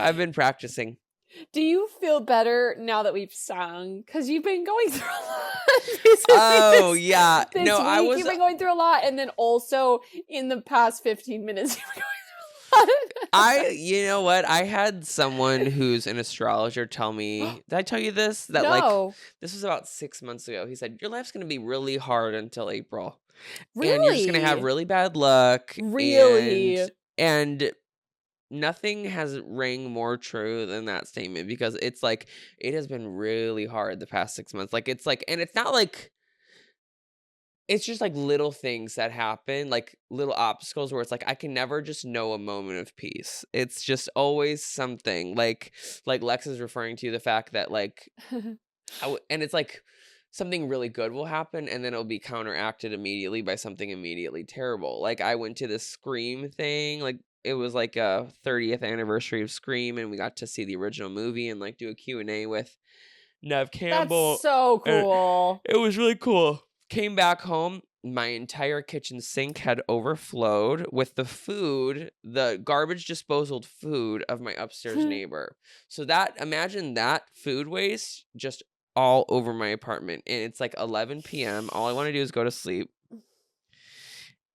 I've been practicing. Do you feel better now that we've sung? Because you've been going through a lot. Oh, yeah. This No, week you've been going through a lot, and then also in the past 15 minutes you've been going through a lot. You know what? I had someone who's an astrologer tell me, did I tell you this? That No. this was about 6 months ago. He said, your life's going to be really hard until April. Really? And you're just going to have really bad luck. Really? And nothing has rang more true than that statement, because it's like, it has been really hard the past 6 months. Like, it's like, and it's not like, it's just like little things that happen, like little obstacles where it's like, I can never just know a moment of peace. It's just always something like Lex is referring to the fact that like, and it's like something really good will happen and then it'll be counteracted immediately by something immediately terrible. Like I went to this Scream thing, like it was like a 30th anniversary of Scream, and we got to see the original movie and like do a Q&A with Nev Campbell. That's so cool. It was really cool. Came back home, my entire kitchen sink had overflowed with the food, the garbage disposal food of my upstairs neighbor. So imagine that food waste just all over my apartment. And it's like 11 p.m. All I want to do is go to sleep.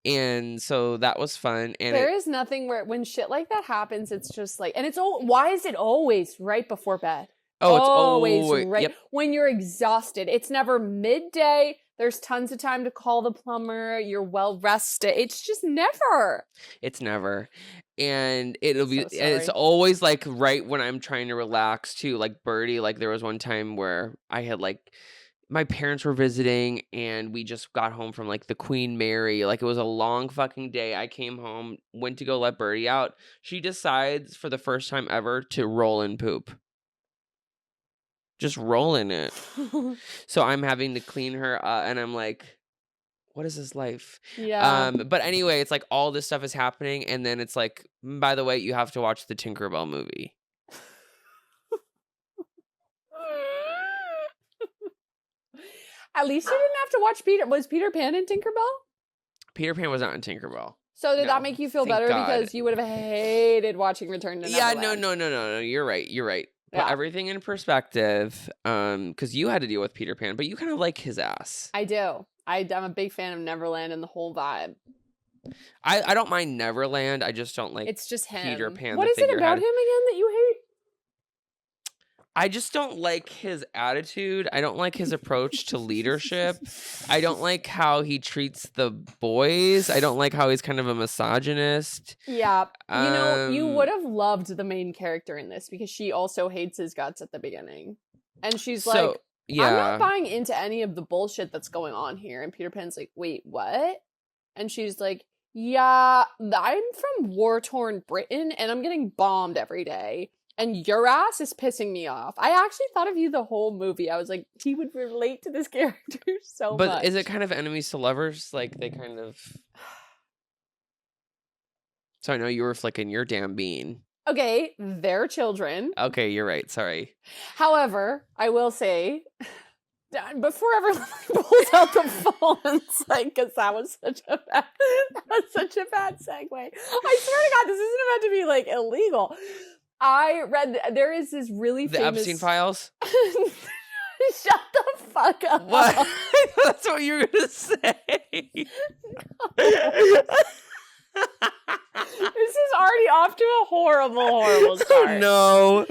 And so that was fun. And there is nothing where when shit like that happens, it's just like, and why is it always right before bed? Oh, it's always right. Yep. When you're exhausted. It's never midday. There's tons of time to call the plumber. You're well rested. It's just never. It's never. And it'll be, So sorry. and it's always like right when I'm trying to relax too. Like Birdie, like there was one time where I had like, my parents were visiting and we just got home from like the Queen Mary. Like it was a long fucking day. I came home, went to go let Birdie out. She decides for the first time ever to roll in poop. Just roll in it. So I'm having to clean her and I'm like, what is this life? Yeah. But anyway, it's like all this stuff is happening, and then it's like, by the way, you have to watch the Tinkerbell movie. At least you didn't have to watch Peter. Was Peter Pan in Tinkerbell? Peter Pan was not in Tinkerbell. So did that make you feel better because you would have hated watching Return to Neverland? Yeah, no. You're right. Put Yeah. everything in perspective. Because you had to deal with Peter Pan, but you kind of like his ass. I do. I'm a big fan of Neverland and the whole vibe. I don't mind Neverland. I just don't like it's just him. Peter Pan. What is it about him again that you hate? I just don't like his attitude. I don't like his approach to leadership. I don't like how he treats the boys. I don't like how he's kind of a misogynist. Yeah. You know, you would have loved the main character in this because she also hates his guts at the beginning. And she's like, yeah. I'm not buying into any of the bullshit that's going on here. And Peter Pan's like, wait, what? And she's like, yeah, I'm from war-torn Britain and I'm getting bombed every day. And your ass is pissing me off. I actually thought of you the whole movie. I was like, he would relate to this character so much. But is it kind of enemies to lovers? Like, they kind of... So I know you were flicking your damn bean. Okay, they're children. Okay, you're right. Sorry. However, I will say, before everyone pulls out the phones, like, because that was such a bad segue. I swear to God, this isn't about to be, like, illegal. I read there is this really famous... The Epstein files? Shut the fuck up. What? That's what you were going to say. No. This is already off to a horrible start. No.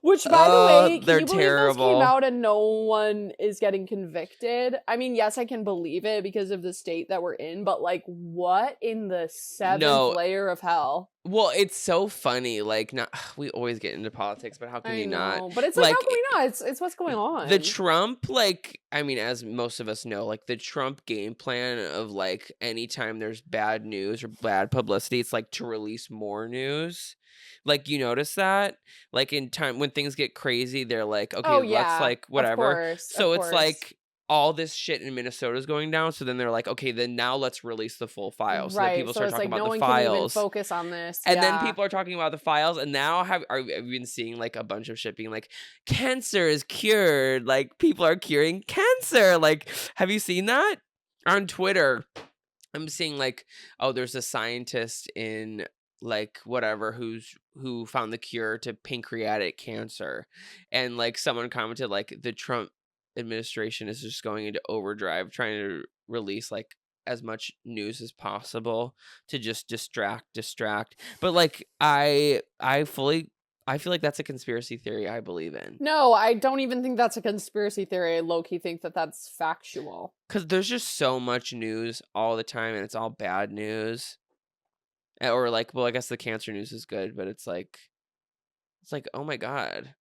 Which, by the way, they're can you believe terrible. this came out and no one is getting convicted? I mean, yes, I can believe it because of the state that we're in, but like, what in the seventh layer of hell? Well, it's so funny. Like, we always get into politics, but how can you not? But it's like, how can we not? It's what's going on. The Trump, like, I mean, as most of us know, like the Trump game plan of like anytime there's bad news or bad publicity, it's like to release more news. Like, you notice that? Like in time when things get crazy, they're like, okay, let's like whatever. So it's like all this shit in Minnesota is going down. So then they're like, okay, then now let's release the full files. So then people start talking about the files. Can even focus on this. And then people are talking about the files. And now have you been seeing like a bunch of shit being like, cancer is cured. Like people are curing cancer. Like, have you seen that on Twitter? I'm seeing like, oh, there's a scientist in like whatever who found the cure to pancreatic cancer, and like someone commented like the Trump administration is just going into overdrive trying to release like as much news as possible to just distract. But like I feel like that's a conspiracy theory I believe in. No, I don't even think that's a conspiracy theory. I low-key think that that's factual. Because there's just so much news all the time, and it's all bad news. Or like, well, I guess the cancer news is good, but it's like, oh my God,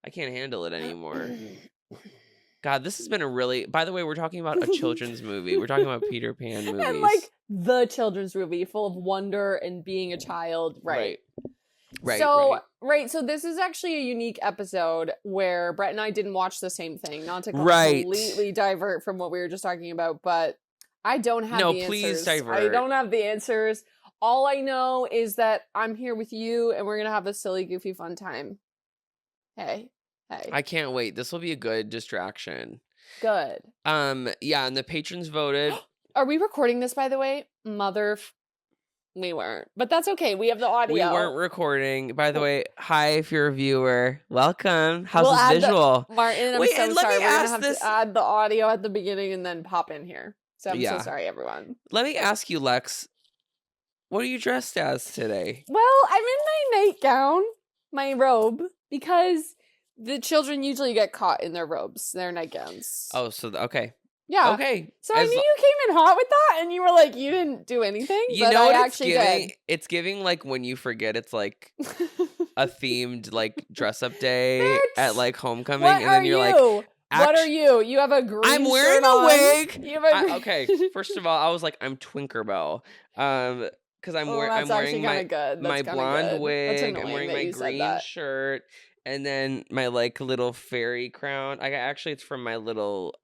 I can't handle it anymore. God, this has been a really. By the way, we're talking about a children's movie. We're talking about Peter Pan movies, And like the children's movie, full of wonder and being a child, right? So this is actually a unique episode where Brett and I didn't watch the same thing. Not to completely divert from what we were just talking about, but I don't have the answers. Please divert. I don't have the answers. All I know is that I'm here with you and we're going to have a silly, goofy, fun time. Hey. I can't wait. This will be a good distraction. Good. Yeah, and the patrons voted. Are we recording this, by the way? We weren't. But that's okay. We have the audio. We weren't recording. By the way, hi if you're a viewer. Welcome. How's this visual? Martin, I'm so sorry. We're going to have to add the audio at the beginning and then pop in here. So I'm so sorry, everyone. Let me ask you, Lex. What are you dressed as today? Well, I'm in my nightgown, my robe, because the children usually get caught in their robes, their nightgowns. Oh, so okay. Yeah. Okay. So I knew you came in hot with that, and you were like, you didn't do anything. You know what it's giving? It's giving like when you forget it's like a themed like dress up day at like homecoming, and then you're like, what are you? You have a green I'm wearing shirt a on. wig. You have okay. First of all, I was like, I'm Twinkerbell. Because I'm wearing my blonde wig. I'm wearing my green shirt. And then my like little fairy crown. It's from my little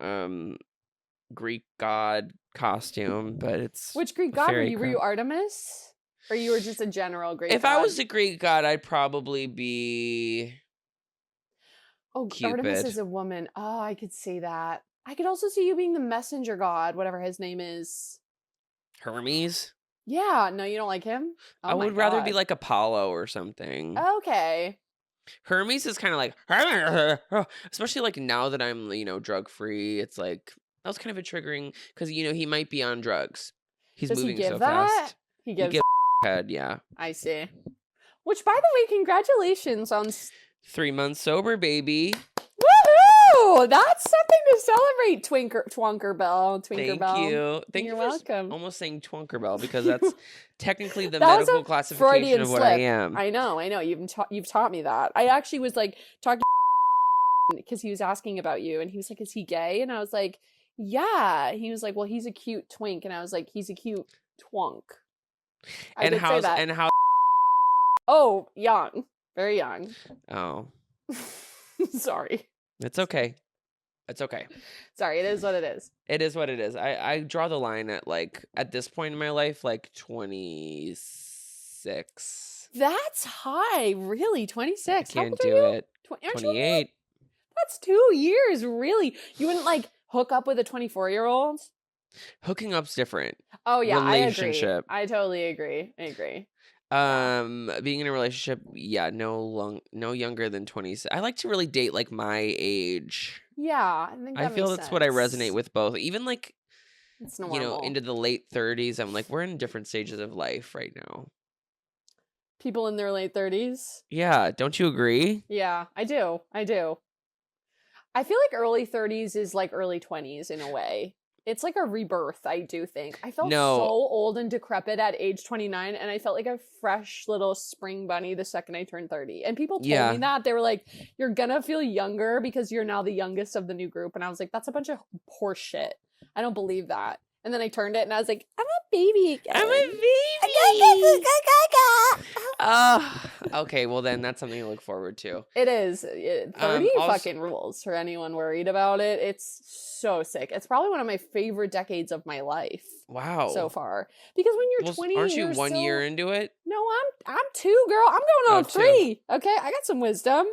Greek god costume, but it's which Greek god were you? Were you Artemis, or you were just a general Greek? If god? I was a Greek god, I'd probably be. Oh, Cupid. Artemis is a woman. Oh, I could see that. I could also see you being the messenger god, whatever his name is. Hermes. Yeah, no, you don't like him? Oh, I would rather be like Apollo or something. Okay. Hermes is kind of like, especially like now that I'm, drug free. It's like, that was kind of a triggering, because, he might be on drugs. He's moving so fast. He gives head, yeah. I see. Which, by the way, congratulations on 3 months sober, baby. Woohoo! That's something to celebrate, Twinkerbell. Thank you. You're welcome. Almost saying Twinkerbell, because that's technically the medical classification Freudian of what slip. I am. I know. You've taught me that. I actually was like talking because he was asking about you, and he was like, "Is he gay?" And I was like, "Yeah." He was like, "Well, he's a cute twink," and I was like, "He's a cute twunk." And how? Oh, young, very young. Oh. Sorry. It's okay. It's okay. Sorry, it is what it is. It is what it is. I draw the line at at this point in my life, 26. That's high, really. 26. Can't do it. 28. That's 2 years, really. You wouldn't hook up with a 24-year-old? Hooking up's different. Oh yeah, relationship. I totally agree. Being in a relationship, yeah, no younger than 26. I like to really date my age. Yeah, I feel that's what I resonate with both. Even it's normal. Into the late 30s, I'm like, we're in different stages of life right now. People in their late 30s? Yeah, don't you agree? Yeah, I do. I feel like early 30s is like early 20s in a way. It's like a rebirth, I do think. I felt so old and decrepit at age 29, and I felt like a fresh little spring bunny the second I turned 30. And people told me that. They were like, you're gonna feel younger because you're now the youngest of the new group. And I was like, that's a bunch of horse shit. I don't believe that. And then I turned it and I was like, I'm a baby again. I'm a baby. Okay, well then that's something to look forward to. It is. 30 fucking rules for anyone worried about it. It's so sick. It's probably one of my favorite decades of my life. Wow. So far. Because when you're 20, aren't you 1 year into it? No, I'm 2, girl. I'm going on 3. Okay, I got some wisdom.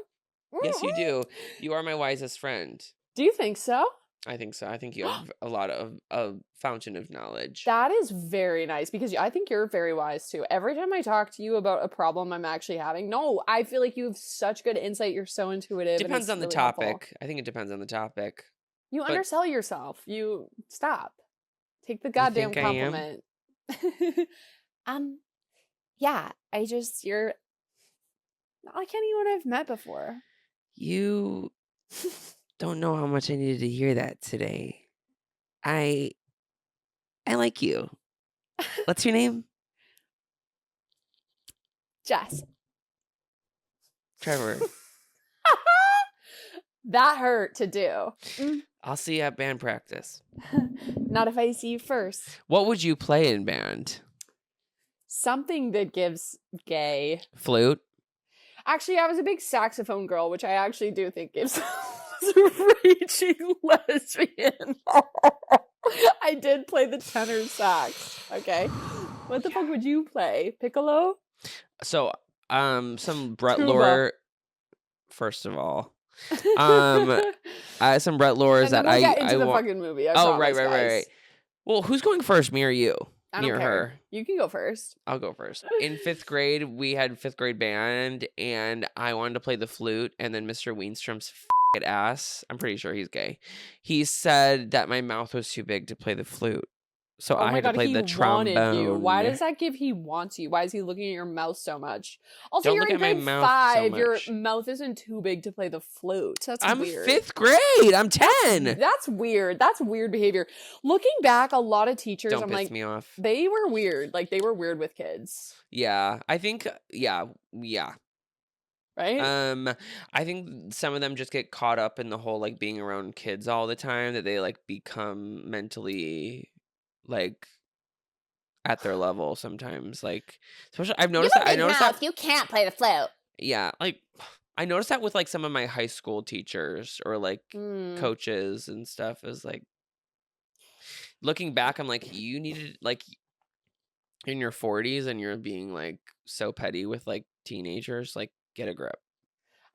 Yes, you do. You are my wisest friend. Do you think so? I think so. I think you have a lot of a fountain of knowledge. That is very nice because I think you're very wise too. Every time I talk to you about a problem I'm actually having, no, I feel like you have such good insight. You're so intuitive and Depends it's on the really helpful. topic. I think it depends on the topic. You But undersell yourself. You stop. Take the you goddamn think I am? compliment. um, yeah, you're not like anyone I've met before. You don't know how much I needed to hear that today. I like you. What's your name? Jess. Trevor. That hurt to do. I'll see you at band practice. Not if I see you first. What would you play in band? Something that gives gay. Flute? Actually, I was a big saxophone girl, which I actually do think gives raging lesbian. I did play the tenor sax. Okay. What the fuck would you play? Piccolo? So, some Brett Tuba. Lore. First of all, some Brett Lores And then that we'll get into the want. fucking movie. I Oh, promise, guys. right. Well, who's going first, me or you? I Me don't or care. her? You can go first. I'll go first. In 5th grade, we had 5th grade band, and I wanted to play the flute, and then Mr. Weenstrom's ass, I'm pretty sure he's gay, he said that my mouth was too big to play the flute. So I had to play the trombone. Wanted you. Why does that give he wants you? Why is he looking at your mouth so much? Also, Don't you're look in at my grade mouth so 5. Your much. mouth isn't too big to play the flute. That's I'm weird. 5th grade. I'm 10. That's weird. That's weird behavior. Looking back, a lot of teachers, Don't I'm piss like, me off. they were weird. Like, they were weird with kids. Yeah, I think, yeah. Right? I think some of them just get caught up in the whole, like, being around kids all the time that they, like, become mentally, like, at their level sometimes. Like, especially, I noticed that. You can't play the flute. Yeah, like, I noticed that with, like, some of my high school teachers or, like, coaches and stuff is, like, looking back, I'm like, you needed, like, in your 40s and you're being, like, so petty with, like, teenagers, like, get a grip.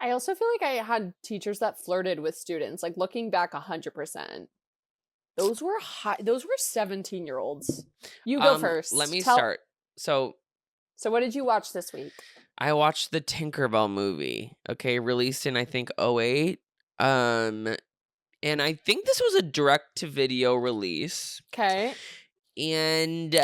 I also feel like I had teachers that flirted with students. Like, looking back 100%. Those were 17-year-olds. You go first. Let me start. So what did you watch this week? I watched the Tinkerbell movie, okay, released in, I think, 2008. And I think this was a direct-to-video release. Okay. And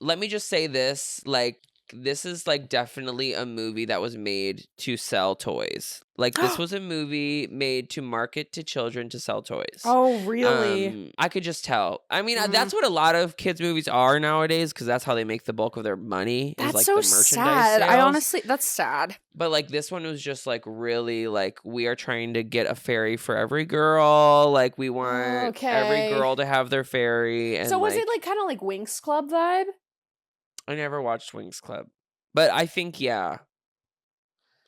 let me just say this, like, this is, like, definitely a movie that was made to sell toys. Like, this was a movie made to market to children to sell toys. Oh, really? I could just tell. I mean, that's what a lot of kids' movies are nowadays, because that's how they make the bulk of their money. That's is, like, so the merchandise sad. sales. That's sad. But, like, this one was just, like, really, like, we are trying to get a fairy for every girl. Like, we want every girl to have their fairy. And so was it, like, kind of like Winx Club vibe? I never watched Winx Club. But I think, yeah.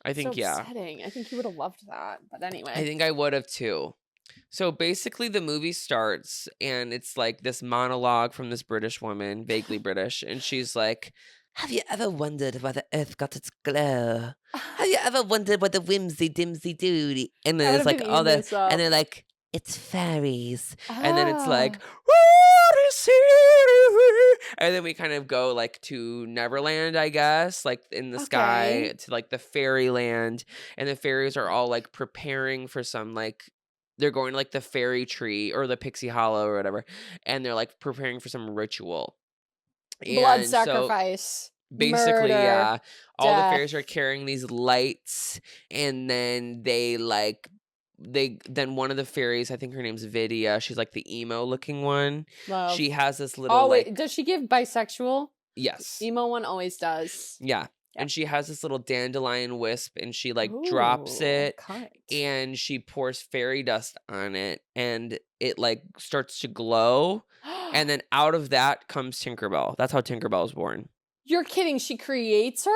Upsetting. I think you would have loved that. But anyway. I think I would have, too. So basically the movie starts and it's like this monologue from this British woman, vaguely British, and she's like, have you ever wondered why the earth got its glow? Have you ever wondered what the whimsy dimsy do? And then it's like all the, and they're like, it's fairies. And then it's like, and then we kind of go like to Neverland, I guess, like in the sky to like the fairyland, and the fairies are all like preparing for some like, they're going to like the fairy tree or the Pixie Hollow or whatever, and they're like preparing for some ritual. Blood sacrifice. Basically, murder, yeah. All death. the fairies are carrying these lights, and then then one of the fairies, I think her name's Vidya, she's like the emo looking one. Love. She has this little Oh, wait, does she give bisexual? Yes. Emo one always does. Yeah. And she has this little dandelion wisp, and she like drops it, and she pours fairy dust on it, and it like starts to glow, and then out of that comes Tinkerbell. That's how Tinkerbell is born. You're kidding? She creates her?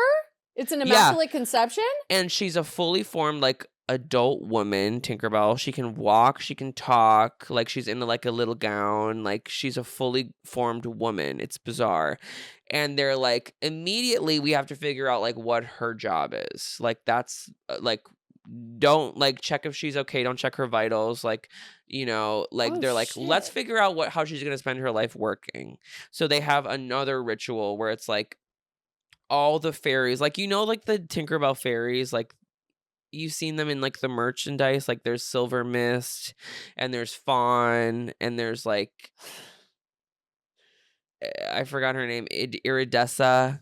It's an immaculate conception? And she's a fully formed like adult woman, Tinkerbell. She can walk, she can talk, like she's in like a little gown, like she's a fully formed woman. It's bizarre. And they're like, immediately we have to figure out like what her job is. Like that's like don't like check if she's okay, don't check her vitals, like, like Oh they're like, let's shit. figure out how she's gonna spend her life working. So they have another ritual where it's like all the fairies, like like the Tinkerbell fairies, like you've seen them in like the merchandise, like there's Silver Mist and there's Fawn and there's like I forgot her name, Iridessa.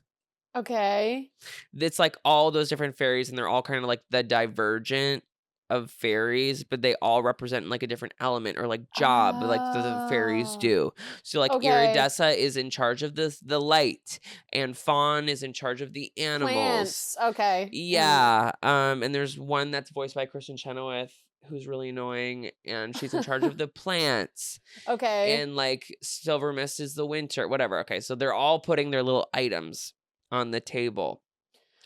Okay. It's like all those different fairies, and they're all kind of like the divergent of fairies, but they all represent like a different element or like job, like the fairies Oh. do. So like Okay. Iridessa is in charge of the light, and Fawn is in charge of the animals. Plants. Okay. Mhm. Yeah. And there's one that's voiced by Kristen Chenoweth, who's really annoying, and she's in charge of the plants. Okay. And like Silver Mist is the winter, whatever. Okay, so they're all putting their little items on the table.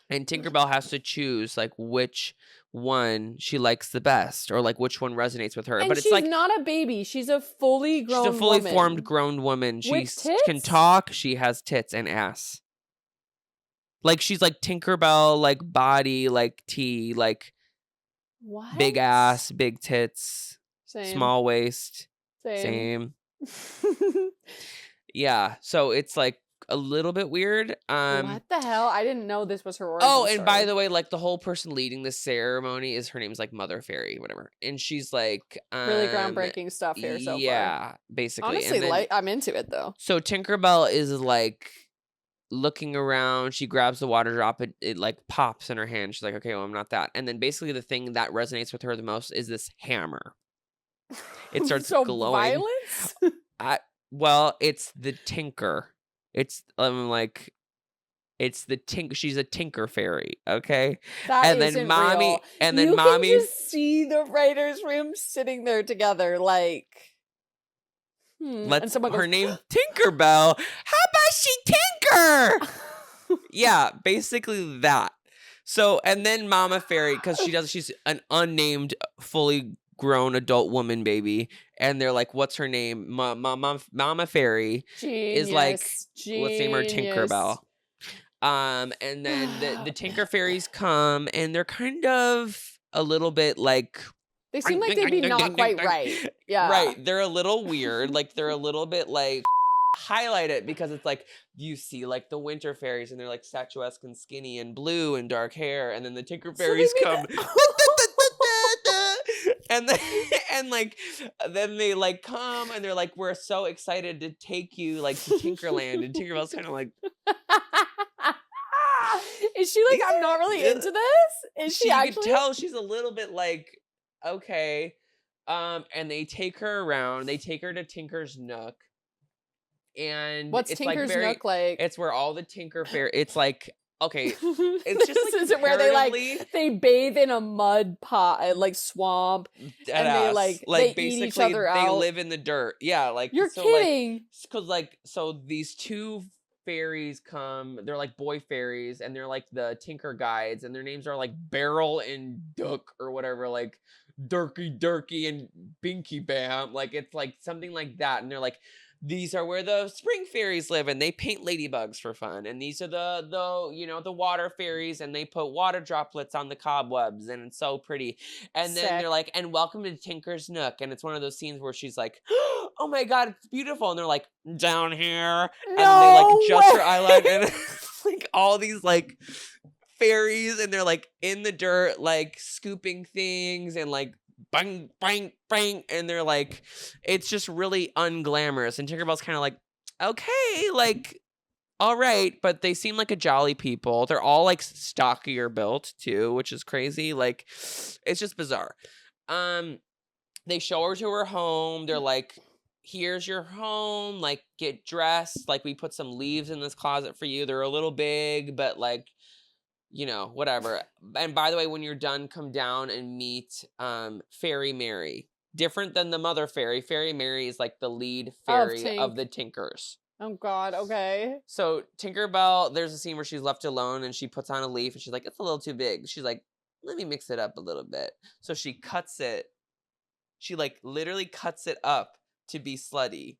And Tinkerbell has to choose like which one she likes the best or like which one resonates with her. And But it's she's like not a baby. She's a fully she's a grown fully formed woman grown woman. She with can tits? talk, she has tits and ass. Like she's like Tinkerbell, like body, like T, like big What? ass, big tits, Same. small waist, Same. same. Yeah, so it's like a little bit weird. What the hell? I didn't know this was her Oh, origin and by story. the way, like the whole person leading this ceremony is her name's like Mother Fairy, whatever. And she's like, Really groundbreaking stuff here so far. yeah, basically. Honestly, And then I'm into it though. so Tinkerbell is like looking around, she grabs the water drop, it like pops in her hand. She's like, okay, well, I'm not that. And then basically the thing that resonates with her the most is this hammer. It starts So glowing. violence? I well, it's the tinker. It's like it's the she's a tinker fairy, okay? That And then isn't real. You can mommy just see the writer's room sitting there together like, and lets someone her goes, name Tinkerbell. How about she tinker? Yeah, basically that. So, and then Mama Fairy, because she's an unnamed, fully grown adult woman baby, and they're like, "What's her name?" Mama Fairy is like, genius, let's name her genius. Tinkerbell. And then the Tinker Fairies come, and they're kind of a little bit like, They seem like they'd be not quite right. Yeah. right. They're a little weird. Like they're a little bit like highlight it because it's like you see like the winter fairies and they're like statuesque and skinny and blue and dark hair, and then the Tinker So they fairies make come. it. And then and like then they like come and they're like, we're so excited to take you like to Tinkerland, and Tinkerbell's kind of like, Is she like, I'm not really into this? Is she you actually? could tell she's a little bit like, okay. And they take her around, they take her to Tinker's Nook, and What's it's like Tinker's very, Nook like? it's where all the Tinker Fair, it's like, okay, it's just like Is it where they like comparatively they bathe in a mud pot, like swamp, and they deadass. they eat each other They out? live in the dirt. Yeah, like You're so like kidding. because like so these two fairies come, they're like boy fairies, and they're like the Tinker guides, and their names are like Beryl and Duck or whatever, like Durky and Binky Bam, like it's like something like that. And they're like, these are where the spring fairies live, and they paint ladybugs for fun, and these are the water fairies, and they put water droplets on the cobwebs, and it's so pretty. And then they're Sick. like, and welcome to Tinker's Nook, and it's one of those scenes where she's like, oh my god, it's beautiful, and they're like, down here, and then they like No adjust her way. eyelid, and like all these like fairies, and they're like in the dirt like scooping things and like bang bang bang, and they're like, it's just really unglamorous, and Tinkerbell's kind of like, okay, like all right, but they seem like a jolly people. They're all like stockier built too, which is crazy. Like it's just bizarre. um they show her to her home. They're like, here's your home, like get dressed, like we put some leaves in this closet for you. They're a little big, but like, whatever. And by the way, when you're done, come down and meet Fairy Mary. Different than the Mother Fairy. Fairy Mary is like the lead fairy of Tink. the Tinkers. Oh god, okay. So Tinkerbell, there's a scene where she's left alone and she puts on a leaf and she's like, it's a little too big. She's like, let me mix it up a little bit. So she cuts it. She like literally cuts it up to be slutty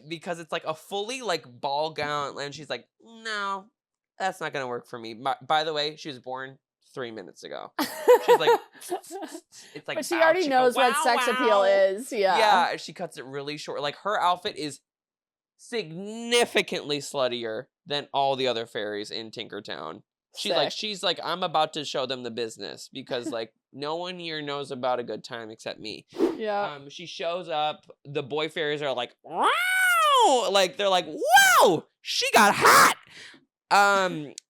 because it's like a fully like ball gown, and she's like, no, that's not gonna work for me. By the way, she was born 3 minutes ago. She's like, it's like, but she bow already chicka knows what wow sex appeal wow. is. Yeah. Yeah, and she cuts it really short. Like, her outfit is significantly sluttier than all the other fairies in Tinkertown. Sick. She's like, I'm about to show them the business because like no one here knows about a good time except me. Yeah. She shows up. The boy fairies are like, wow, like they're like, wow, she got hot.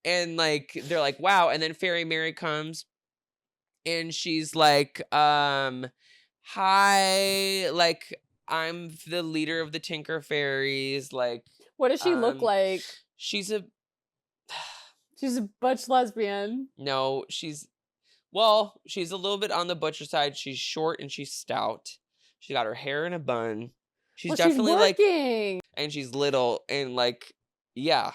And like they're like, wow, and then Fairy Mary comes, and she's like, hi, like I'm the leader of the Tinker Fairies. Like, What does she look like? she's a She's a butch lesbian. no, she's a little bit on the butcher side. She's short and she's stout. She got her hair in a bun. She's Well, she's definitely like, working. and she's little and like, yeah.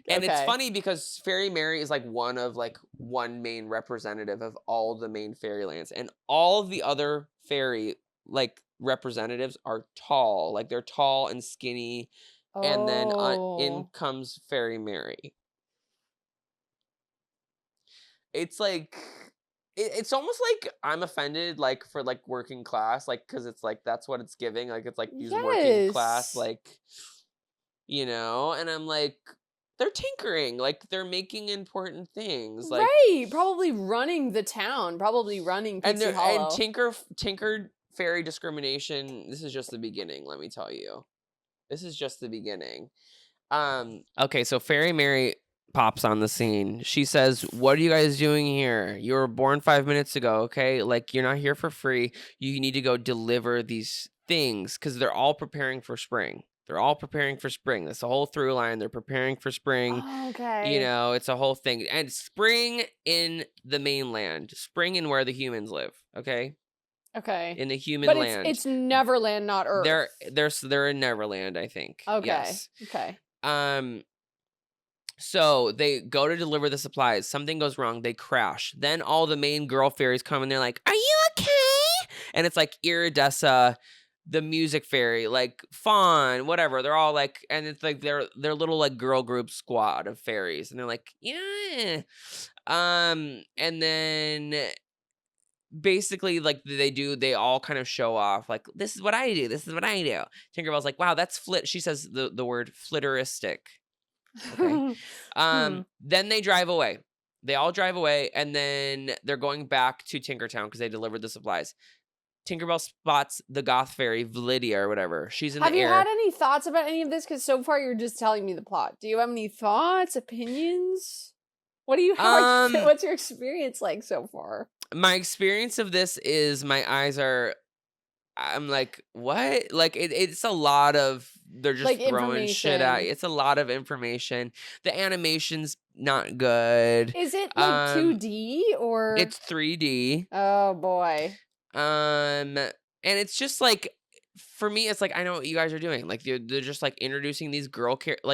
And it's Okay. funny because Fairy Mary is like one main representative of all the main fairylands, and all of the other fairy like representatives are tall, like they're tall and skinny, and then in Oh. comes Fairy Mary. It's like it's almost like I'm offended, like for like working class, like because it's like that's what it's giving, like it's like these working class, Yes. like and I'm like they're tinkering, like they're making important things, like Right. Probably running the town. Probably running and Pixie they're and Hollow. tinker fairy discrimination. This is just the beginning, let me tell you. This is just the beginning. Okay, so Fairy Mary pops on the scene. She says, "What are you guys doing here? You were born 5 minutes ago, okay? Like you're not here for free. You need to go deliver these things cuz they're all preparing for spring. They're all preparing for spring. That's the whole through line. They're preparing for spring. Oh, okay. It's a whole thing. And spring in the mainland. Spring in where the humans live, okay? Okay. In the human But land. it's Neverland, not Earth. They're in Neverland, I think. Okay. Yes. Okay. So they go to deliver the supplies. Something goes wrong. They crash. Then all the main girl fairies come and they're like, "Are you okay?" And it's like Iridessa, the music fairy, like Fawn, whatever. They're all like, and it's like their little like girl group squad of fairies, and they're like, "Yeah." And then basically like they all kind of show off like, "This is what I do. This is what I do." Tinkerbell's like, "Wow, that's flit." She says the word flitteristic. Okay. Then they drive away. They all drive away, and then they're going back to Tinkertown because they delivered the supplies. Tinkerbell spots the goth fairy, Lydia or whatever. She's in Have the you air. had any thoughts about any of this? Because so far you're just telling me the plot. Do you have any thoughts, opinions? What do you have? What's your experience like so far? My experience of this is my eyes are. I'm like, what? Like it's a lot of they're just Like throwing shit at you. information. It's a lot of information. The animation's not good. Is it like 2D or? It's 3D. Oh boy. And it's just like for me, it's like I know what you guys are doing. Like they're just like introducing these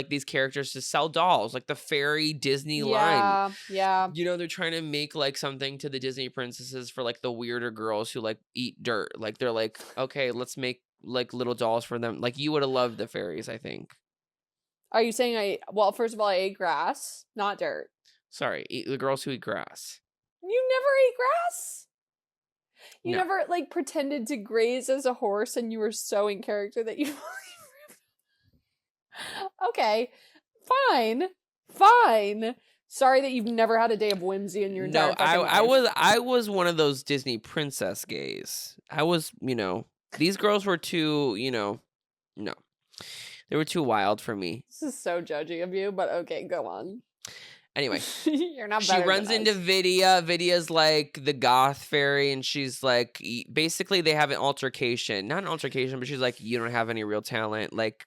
these characters to sell dolls, like the fairy Disney line. Yeah. They're trying to make like something to the Disney princesses for like the weirder girls who like eat dirt. Like they're like, okay, let's make like little dolls for them. Like you would have loved the fairies, I think. Are you saying well, first of all, I ate grass, not dirt. Sorry, the girls who eat grass. You never ate grass? You No. never like pretended to graze as a horse and you were so in character that you Okay. Fine. Sorry that you've never had a day of whimsy in your entire fucking life. I was one of those Disney princess gays. I was, these girls were too, no. They were too wild for me. This is so judgy of you, but okay, go on. Anyway, you're not she better runs than into us. Vidya. Vidya's like the goth fairy, and she's like, basically they have an altercation. Not an altercation, but she's like, you don't have any real talent, like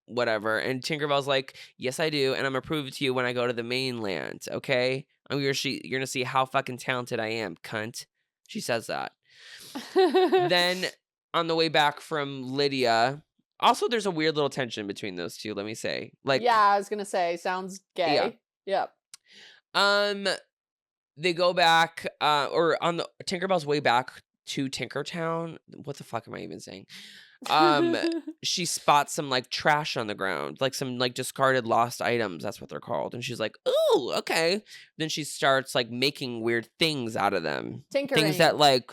whatever. And Tinkerbell's like, yes, I do, and I'm gonna prove it to you when I go to the mainland. Okay, you're gonna see how fucking talented I am, cunt. She says that. Then on the way back from Lydia. Also, there's a weird little tension between those two, let me say. Like, yeah, I was gonna say, sounds gay. Yeah. Yep. They go back, or on the Tinkerbell's way back to Tinkertown. What the fuck am I even saying? um, she spots some, like, trash on the ground, like, some, like, discarded lost items, that's what they're called, and she's like, "Ooh, okay." Then she starts, like, making weird things out of them. Things that, Tinkering. like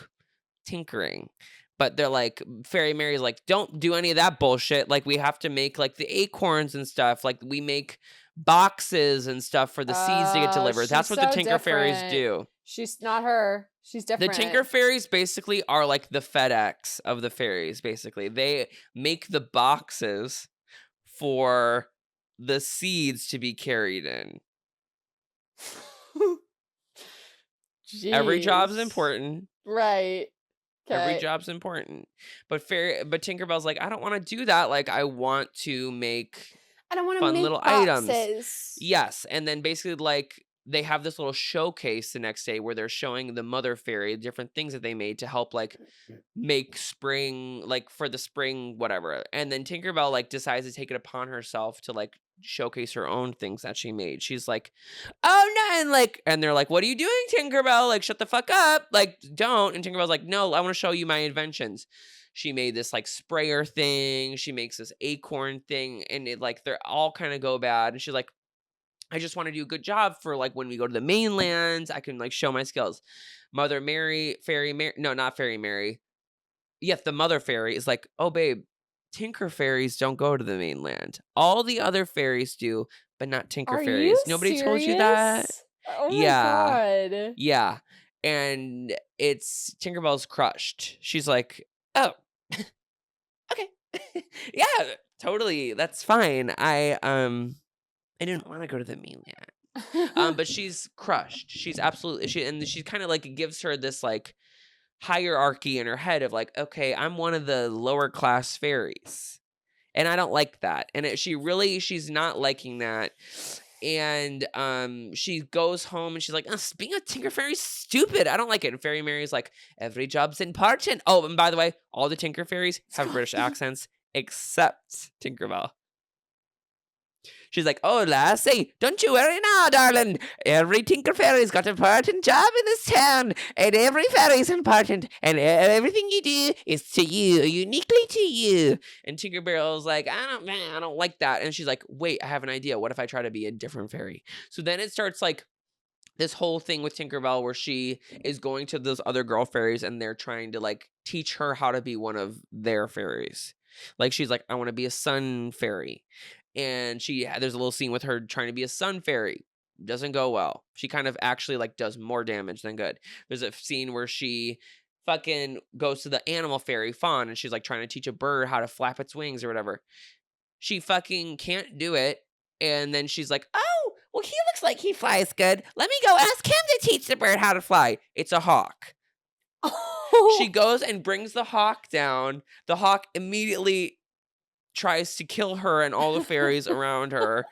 tinkering. But they're like Fairy Mary's like, "Don't do any of that bullshit, like, we have to make, like, the acorns and stuff, like, we make boxes and stuff for the seeds to get delivered." She's That's what the so Tinker Fairies different. do. She's not her. She's The Tinker different. Fairies basically are like the FedEx of the fairies, basically. They make the boxes for the seeds to be carried in. Every job's Jeez. important. Right. Every Okay. job's important. But Tinkerbell's like, "I don't wanna do that, like, I want to make I don't want to fun little make items." boxes. Yes, and then basically, like, they have this little showcase the next day where they're showing the mother fairy different things that they made to help, like, make spring, like, for the spring whatever, and then Tinkerbell, like, decides to take it upon herself to, like, showcase her own things that she made. She's like, "Oh, no," and they're like, "What are you doing, Tinkerbell? Like, shut the fuck up, like, don't," and Tinkerbell's like, "No, I wanna show you my inventions." She made this, like, sprayer thing, she makes this acorn thing, and it, like, they're all kinda go bad, and she's like, "I just wanna do a good job for, like, when we go to the mainland, I can, like, show my skills." Mother Mary Fairy Mary no, not Fairy Mary. Yes, the mother fairy is like, "Oh, babe, Tinker fairies don't go to the mainland. All the other fairies do, but not Tinker Are you fairies. Nobody told you that?" serious? Oh my Yeah, god. yeah, and it's Tinkerbell's crushed. She's like, "Oh, okay. Yeah, totally, that's fine. I didn't wanna go to the mainland." But she's crushed. She's absolutely she kinda, like, gives her this, like, hierarchy in her head of like, okay, I'm one of the lower class fairies. And I don't like that. And she's not liking that. And she goes home and she's like, being a Tinker Fairy's stupid. I don't like it. And Fairy Mary's like, every job's important. Oh, and by the way, all the Tinker Fairies have British accents except Tinkerbell. She's like, "Oh, lassie, don't you worry now, darling. Every Tinker Fairy's got an important job in this town, and every fairy's important, and everything you do is to you, uniquely to you." And Tinkerbell's like, I don't like that." And she's like, "Wait, I have an idea. What if I try to be a different fairy?" So then it starts like this whole thing with Tinkerbell where she is going to those other girl fairies and they're trying to like teach her how to be one of their fairies. Like she's like, "I want to be a sun fairy." And there's a little scene with her trying to be a sun fairy. Doesn't go well. She kind of actually like does more damage than good. There's a scene where she fucking goes to the animal fairy fawn and she's like trying to teach a bird how to flap its wings or whatever. She fucking can't do it. And then she's like, "Oh, well, he looks like he flies good. Let me go ask him to teach the bird how to fly." It's a hawk. She goes and brings the hawk down. The hawk immediately tries to kill her and all the fairies around her.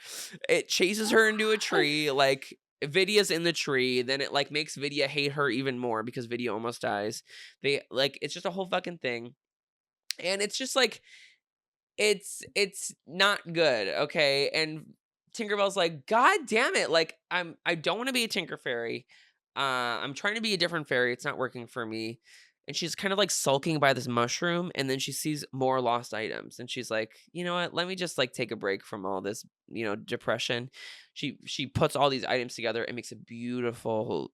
It chases her into a tree. Like, Vidia's in the tree. Then it, like, makes Vidia hate her even more because Vidia almost dies. It's just a whole fucking thing. And it's just, like, it's not good, okay? And Tinkerbell's like, "God damn it, like, I don't wanna be a Tinker Fairy. I'm trying to be a different fairy, it's not working for me." And she's kind of, like, sulking by this mushroom, and then she sees more lost items, and she's like, "You know what? Let me just, like, take a break from all this, depression." She puts all these items together and makes a beautiful,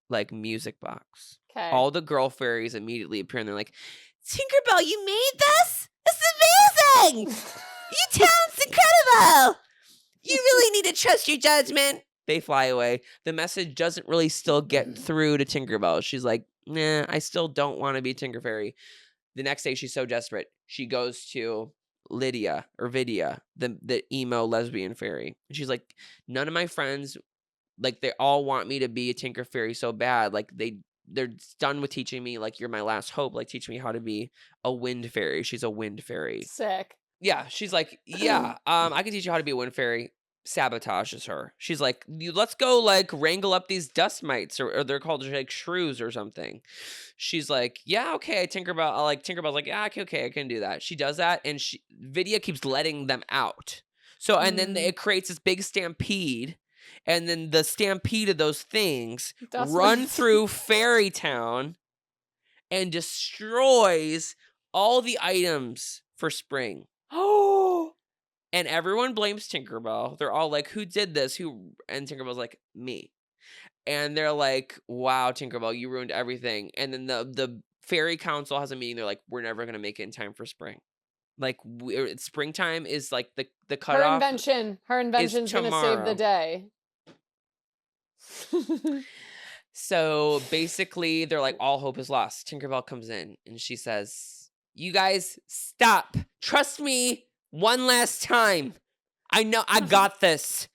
like, music box. Okay. All the girl fairies immediately appear, and they're like, "Tinkerbell, you made this? This is amazing! You sounds incredible! You really need to trust your judgment." They fly away. The message doesn't really still get through to Tinkerbell. She's like, "Nah, I still don't want to be Tinker Fairy." The next day, she's so desperate. She goes to Lydia or Vidia, the emo lesbian fairy. And she's like, "None of my friends, like, they all want me to be a Tinker Fairy so bad. Like, they're done with teaching me, like, you're my last hope. Like, teach me how to be a wind fairy." She's a wind fairy. Sick. Yeah, she's like, "Yeah, I can teach you how to be a wind fairy." Sabotages her. She's like, Let's go, like, wrangle up these dust mites, or they're called, like, shrews or something." She's like, "Yeah, okay, Tinkerbell's like, "Yeah, okay, I can do that." She does that, and Vidia keeps letting them out. So, and then Mm. it creates this big stampede, and then the stampede of those things That's run nice. through Fairy Town and destroys all the items for spring. Oh, And everyone blames Tinkerbell. They're all like, who did this? And Tinkerbell's like, me. And they're like, wow, Tinkerbell, you ruined everything. And then the fairy council has a meeting. They're like, we're never going to make it in time for spring. Like, springtime is like the her cutoff invention. Her is invention's gonna save the tomorrow. day. So basically, they're like, all hope is lost. Tinkerbell comes in and she says, you guys, stop. Trust me one last time. I know I got this.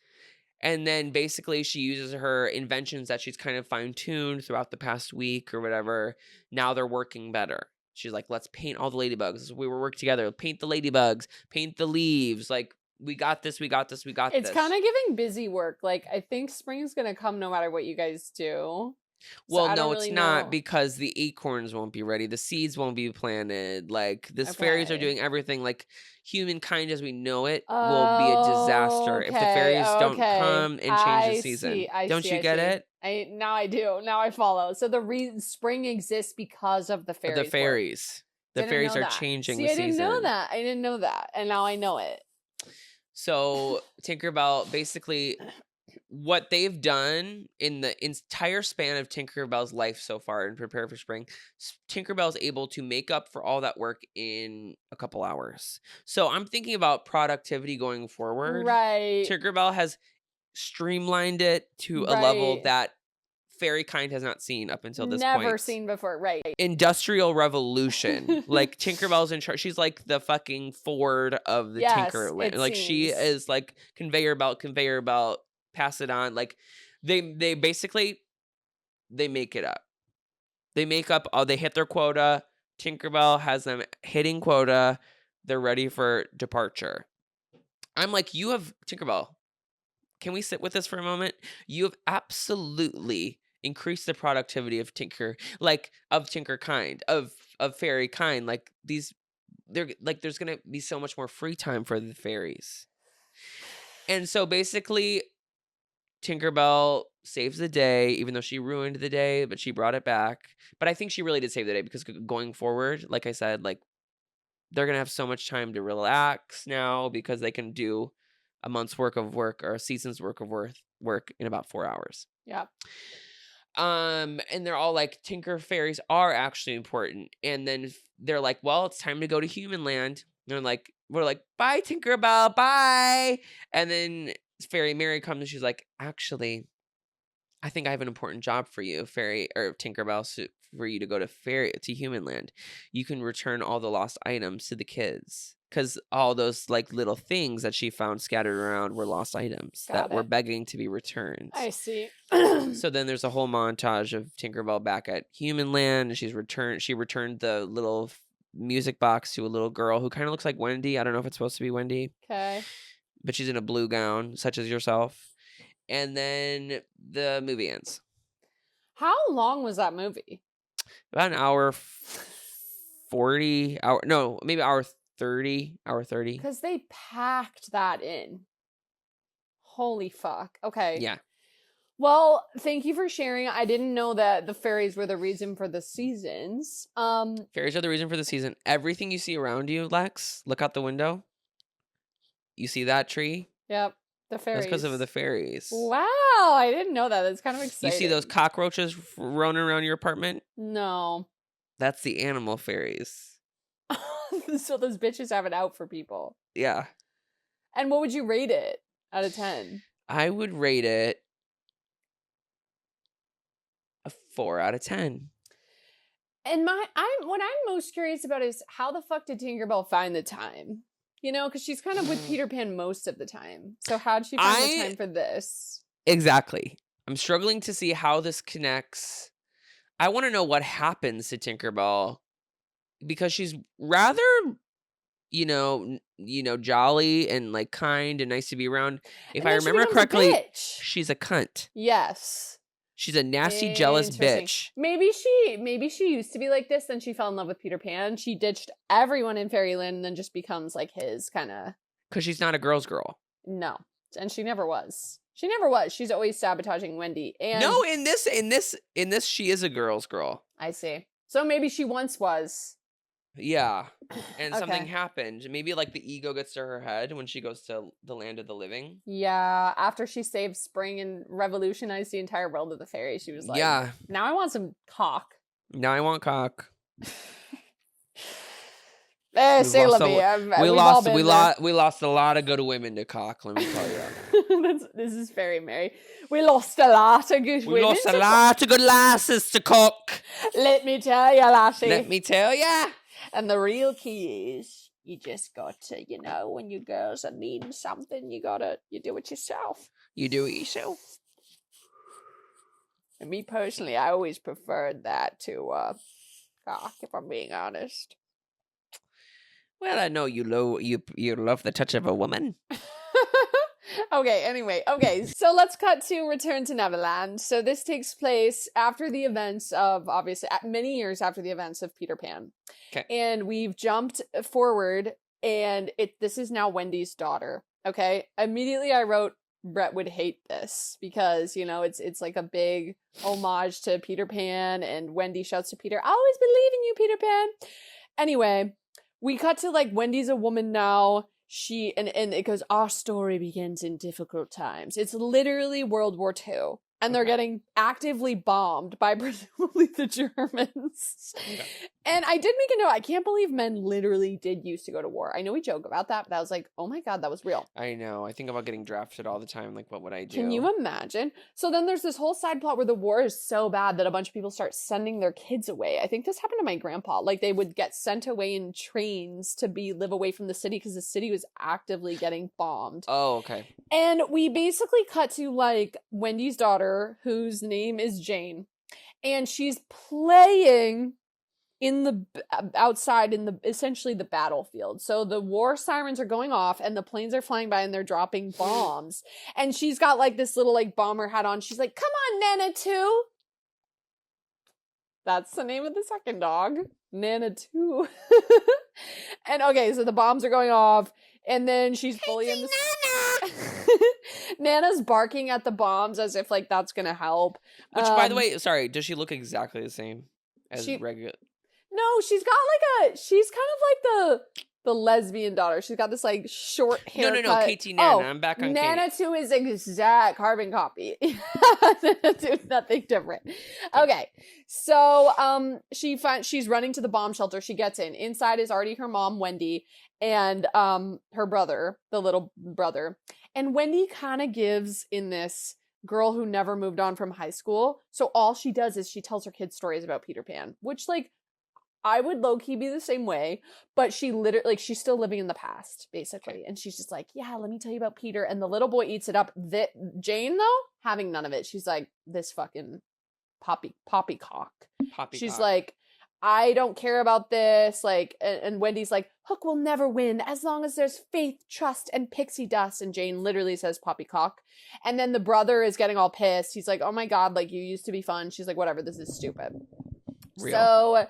And then basically she uses her inventions that she's kind of fine-tuned throughout the past week or whatever. Now they're working better. She's like, let's paint all the ladybugs. We were working together. Paint the ladybugs. Paint the leaves. Like, we got this. We got this. We got It's this. kind of giving busy work. Like, I think spring's gonna come no matter what you guys do. Well, I no, don't it's really not know. because the acorns won't be ready. The seeds won't be planted. Like, the fairies are Okay. doing everything. Like, humankind as we know it will be a disaster if the fairies don't come and change the season. Don't you get it? Now I do. Now I follow. So the reason spring exists because of the The fairies. fairies. The Didn't fairies know are that. changing See, the I didn't season. know that. I didn't know that, and now I know it. So Tinkerbell, basically, what they've done in the entire span of Tinkerbell's life so far and prepare for spring, Tinkerbell's able to make up for all that work in a couple hours. So I'm thinking about productivity going forward. Right. Tinkerbell has streamlined it to a level that fairy kind has not seen up until this point. Never seen before. Right. Industrial revolution. Like, Tinkerbell's in charge. She's like the fucking Ford of the Tinkerland. Like, she is like conveyor belt, pass it on. Like, they basically, they make it up. They make up, they hit their quota. Tinkerbell has them hitting quota. They're ready for departure. I'm like, you have, Tinkerbell, can we sit with this for a moment? You have absolutely increased the productivity of Tinker kind, of fairy kind. Like, there's gonna be so much more free time for the fairies. And so basically, Tinkerbell saves the day, even though she ruined the day, but she brought it back. But I think she really did save the day because going forward, like I said, like, they're gonna have so much time to relax now because they can do a month's work of work or a season's work of work in about 4 hours. Yeah. And they're all like, Tinker fairies are actually important. And then they're like, well, it's time to go to Human Land. And we're like, bye, Tinkerbell, bye. And then Fairy Mary comes and she's like, actually, I think I have an important job for you, Fairy or Tinkerbell, for you to go to Human Land. You can return all the lost items to the kids. Because all those like little things that she found scattered around were lost items that were begging to be returned. I see. So then there's a whole montage of Tinkerbell back at Human Land, and she returned the little music box to a little girl who kind of looks like Wendy. I don't know if it's supposed to be Wendy. Okay. But she's in a blue gown, such as yourself. And then the movie ends. How long was that movie? About an hour 40. Maybe hour 30. Because they packed that in. Holy fuck. Okay. Yeah. Well, thank you for sharing. I didn't know that the fairies were the reason for the seasons. Fairies are the reason for the season. Everything you see around you, Lex, look out the window. You see that tree? Yep. The fairies. That's because of the fairies. Wow. I didn't know that. That's kind of exciting. You see those cockroaches roaming around your apartment? No. That's the animal fairies. So those bitches have it out for people. Yeah. And what would you rate it out of 10? I would rate it a 4 out of 10. And what I'm most curious about is how the fuck did Tinkerbell find the time? You know, because she's kind of with Peter Pan most of the time. So how'd she find the time for this? Exactly. I'm struggling to see how this connects. I want to know what happens to Tinkerbell because she's rather, jolly and like kind and nice to be around. If I remember correctly, she's a cunt. Yes. She's a nasty, jealous bitch. Maybe she used to be like this, then she fell in love with Peter Pan. She ditched everyone in Fairyland and then just becomes like his kind of... Because she's not a girl's girl. No. And she never was. She's always sabotaging Wendy. And no, in this, she is a girl's girl. I see. So maybe she once was. Yeah. And something Okay. happened. Maybe like the ego gets to her head when she goes to the land of the living. Yeah, after she saved Spring and revolutionized the entire world of the fairy, she was like, Yeah. now I want some cock. Now I want cock. We've C'est lost la a vie. we We've all lost been there. we lost a lot of good women to cock, let me tell you. This is very merry. We lost a lot of good We women lost a to lot of good lasses to cock. let me tell you, lassie. Let me tell ya. And the real key is you just got to, when you girls are needing something, you do it yourself. You do it yourself. And me personally, I always preferred that to cock, if I'm being honest. Well, I know you love the touch of a woman. Okay, so let's cut to Return to Neverland. So this takes place after the events of, obviously, many years after the events of Peter Pan. Okay. And we've jumped forward, and this is now Wendy's daughter. Okay? Immediately I wrote, Brett would hate this because, it's like a big homage to Peter Pan, and Wendy shouts to Peter, "I always believe in you, Peter Pan." Anyway, we cut to like Wendy's a woman now. And it goes, our story begins in difficult times. It's literally World War II. And they're getting actively bombed by presumably the Germans. Okay. And I did make a note. I can't believe men literally did used to go to war. I know we joke about that, but I was like, oh my God, that was real. I know. I think about getting drafted all the time. Like, what would I do? Can you imagine? So then there's this whole side plot where the war is so bad that a bunch of people start sending their kids away. I think this happened to my grandpa. Like, they would get sent away in trains to live away from the city because the city was actively getting bombed. Oh, okay. And we basically cut to like Wendy's daughter, whose name is Jane, and she's playing in the outside in the essentially the battlefield. So the war sirens are going off and the planes are flying by and they're dropping bombs. And she's got like this little like bomber hat on. She's like, "Come on, Nana 2." That's the name of the second dog, Nana 2. And okay, so the bombs are going off, and then she's fully in the Nana's barking at the bombs as if like that's gonna help. Which, by the way, sorry, does she look exactly the same as regular? No, she's kind of like the lesbian daughter. She's got this like short haircut. No, Katie Nana. I'm back on Nana Katie. 2 is exact carbon copy. Dude, nothing different. Okay. So she's running to the bomb shelter. She gets in. Inside is already her mom, Wendy, and her brother, the little brother. And Wendy kind of gives in this girl who never moved on from high school. So all she does is she tells her kids stories about Peter Pan, which like I would low-key be the same way, but she literally, like, she's still living in the past, basically. And she's just like, yeah, let me tell you about Peter. And the little boy eats it up. Jane, though, having none of it. She's like, this fucking poppycock. She's like, I don't care about this. Like, and Wendy's like, Hook will never win as long as there's faith, trust, and pixie dust. And Jane literally says poppycock. And then the brother is getting all pissed. He's like, oh my God, like, you used to be fun. She's like, whatever, this is stupid. Real. So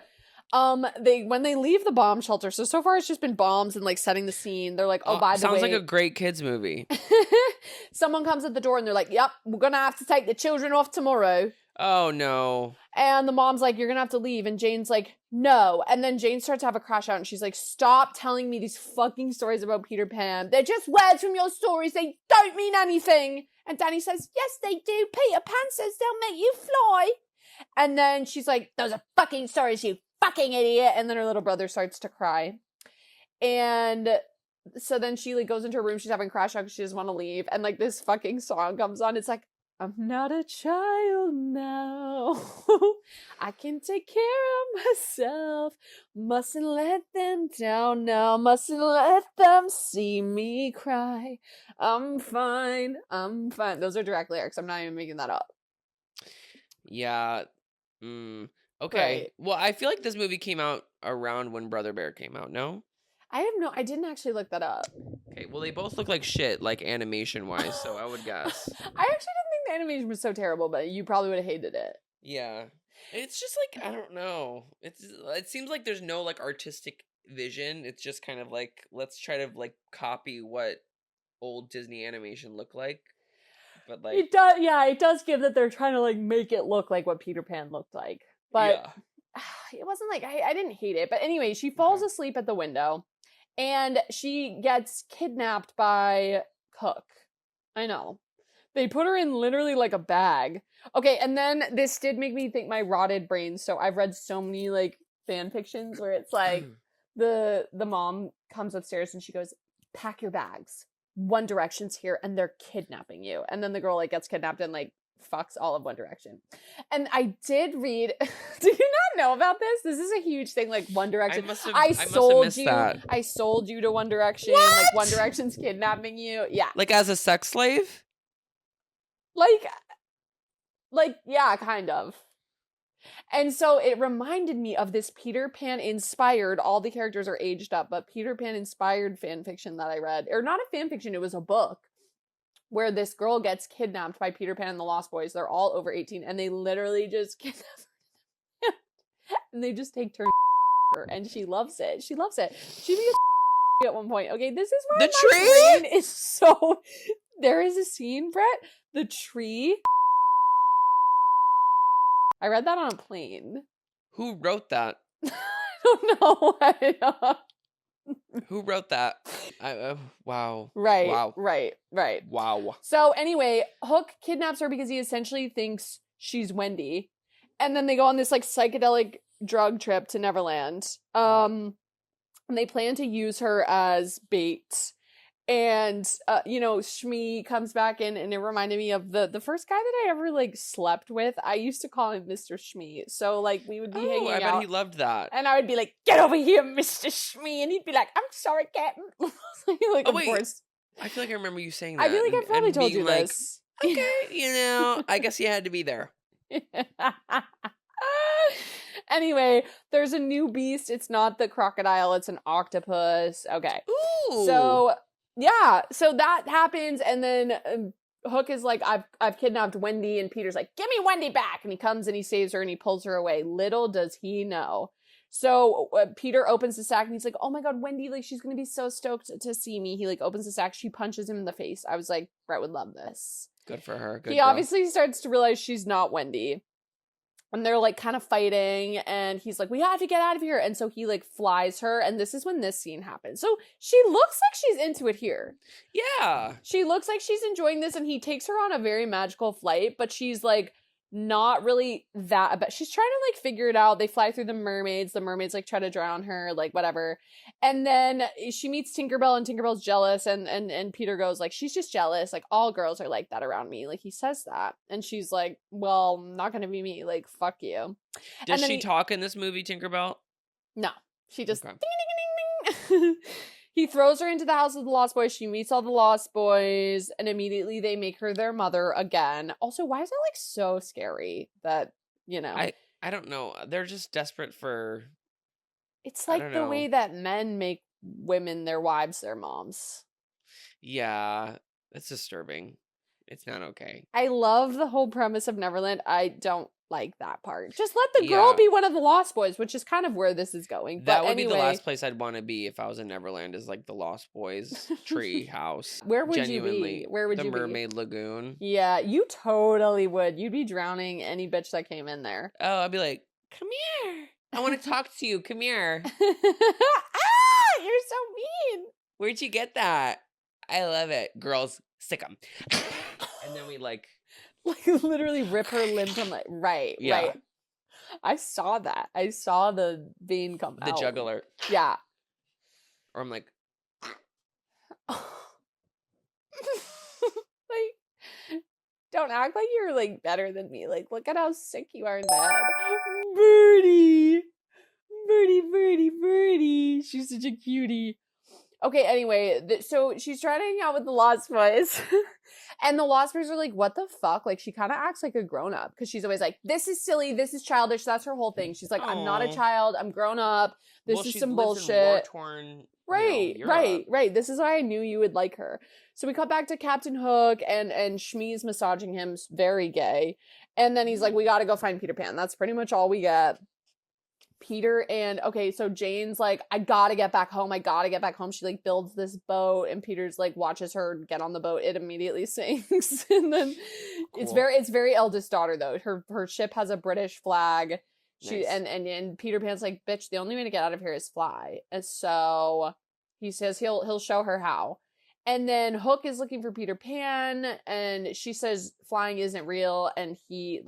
when they leave the bomb shelter, so far it's just been bombs and like setting the scene. They're like, oh, by the way, sounds like a great kids movie. Someone comes at the door and they're like, yep, we're gonna have to take the children off tomorrow. Oh no. And the mom's like, you're gonna have to leave. And Jane's like, no. And then Jane starts to have a crash out and she's like, stop telling me these fucking stories about Peter Pan. They're just words from your stories. They don't mean anything. And Danny says, yes, they do. Peter Pan says they'll make you fly. And then she's like, those are fucking stories, you fucking idiot. And then her little brother starts to cry. And so then she like goes into her room. She's having a crash out because she doesn't want to leave. And like this fucking song comes on. It's like, I'm not a child now. I can take care of myself. Mustn't let them down now. Mustn't let them see me cry. I'm fine. I'm fine. Those are direct lyrics. I'm not even making that up. Yeah. Okay. Right. Well, I feel like this movie came out around when Brother Bear came out, no? I didn't actually look that up. Okay, well, they both look like shit, like animation-wise, so I would guess. I actually didn't think the animation was so terrible, but you probably would have hated it. Yeah. It's just like, I don't know. It seems like there's no like artistic vision. It's just kind of like, let's try to like copy what old Disney animation looked like. But like it does give that they're trying to like make it look like what Peter Pan looked like. But it wasn't like, I didn't hate it. But anyway, she falls asleep at the window and she gets kidnapped by Hook. I know. They put her in literally like a bag. Okay, and then this did make me think my rotted brain. So I've read so many like fan fictions where it's like the mom comes upstairs and she goes, pack your bags. One Direction's here and they're kidnapping you. And then the girl like gets kidnapped and like fucks all of One Direction. And I did read, do you not know about this? This is a huge thing, like One Direction. I sold you to One Direction. What? Like One Direction's kidnapping you. Yeah. Like as a sex slave? Like, yeah, kind of. And so it reminded me of this Peter Pan inspired, all the characters are aged up, but Peter Pan inspired fan fiction that I read. Or not a fan fiction, it was a book where this girl gets kidnapped by Peter Pan and the Lost Boys. They're all over 18 and they literally just kidnap her. And they just take turns her and she loves it. She loves it. She becomes at one point. Okay, this is why the my tree brain is so... There is a scene, Brett, the tree... I read that on a plane. Who wrote that? I don't know. Who wrote that? Wow. Right. Wow. Right. Wow. So anyway, Hook kidnaps her because he essentially thinks she's Wendy. And then they go on this like psychedelic drug trip to Neverland. And they plan to use her as bait. And, Shmi comes back in and it reminded me of the first guy that I ever, like, slept with. I used to call him Mr. Shmi. So, like, we would be hanging out. I bet he loved that. And I would be like, get over here, Mr. Shmi. And he'd be like, I'm sorry, Captain. Like, wait. Course. I feel like I remember you saying that. I feel like I've probably told you like, this. Okay, I guess you had to be there. Anyway, there's a new beast. It's not the crocodile. It's an octopus. Okay. Ooh. So... yeah, so that happens, and then Hook is like, I've kidnapped Wendy, and Peter's like, give me Wendy back, and he comes and he saves her, and he pulls her away. Little does he know. So Peter opens the sack, and he's like, oh my god, Wendy, like, she's gonna be so stoked to see me. He, like, opens the sack, she punches him in the face. I was like, Brett would love this. Good for her. He obviously starts to realize she's not Wendy. And they're, like, kind of fighting, and he's like, we have to get out of here. And so he, like, flies her, and this is when this scene happens. So she looks like she's into it here. Yeah. She looks like she's enjoying this, and he takes her on a very magical flight, but she's, like, not really that... But she's trying to, like, figure it out. They fly through the mermaids. The mermaids, like, try to drown her, like, whatever. And then she meets Tinkerbell, and Tinkerbell's jealous, and Peter goes, like, she's just jealous. Like, all girls are like that around me. Like, he says that. And she's like, well, not gonna be me. Like, fuck you. Does she talk in this movie, Tinkerbell? No. She just... Okay. Ding, ding, ding, ding. He throws her into the house of the Lost Boys. She meets all the Lost Boys, and immediately they make her their mother again. Also, why is it, like, so scary that, I don't know. They're just desperate for... It's like the way that men make women their wives their moms. Yeah, it's disturbing. It's not okay. I love the whole premise of Neverland. I don't like that part. Just let the girl be one of the Lost Boys, which is kind of where this is going. That would be the last place I'd want to be if I was in Neverland, is like the Lost Boys tree house. Where would you be? Where would you be? The Mermaid Lagoon. Yeah, you totally would. You'd be drowning any bitch that came in there. Oh, I'd be like, come here. I want to talk to you. Come here. Ah, you're so mean. Where'd you get that? I love it. Girls, sick 'em. And then we like literally rip her limb from right. I saw that. I saw the vein come out. The jugular. Yeah. Or I'm like don't act like you're like better than me. Like, look at how sick you are in bed. Birdie. She's such a cutie. Okay, anyway, so she's trying to hang out with the Lost Boys. And the Lost Boys are like, what the fuck? Like, she kind of acts like a grown-up. Because she's always like, this is silly, this is childish. That's her whole thing. She's like, I'm not a child. I'm grown up. This is some bullshit. Right. This is why I knew you would like her. So we cut back to Captain Hook, and Shmi's massaging him, very gay. And then he's like, we gotta go find Peter Pan. That's pretty much all we get. So Jane's like, I gotta get back home. She like builds this boat, and Peter's like watches her get on the boat. It immediately sinks. And then cool. It's very eldest daughter though. Her ship has a British flag. Nice. And Peter Pan's like, bitch, the only way to get out of here is fly. And so he says he'll show her how. And then Hook is looking for Peter Pan, and she says flying isn't real, and he's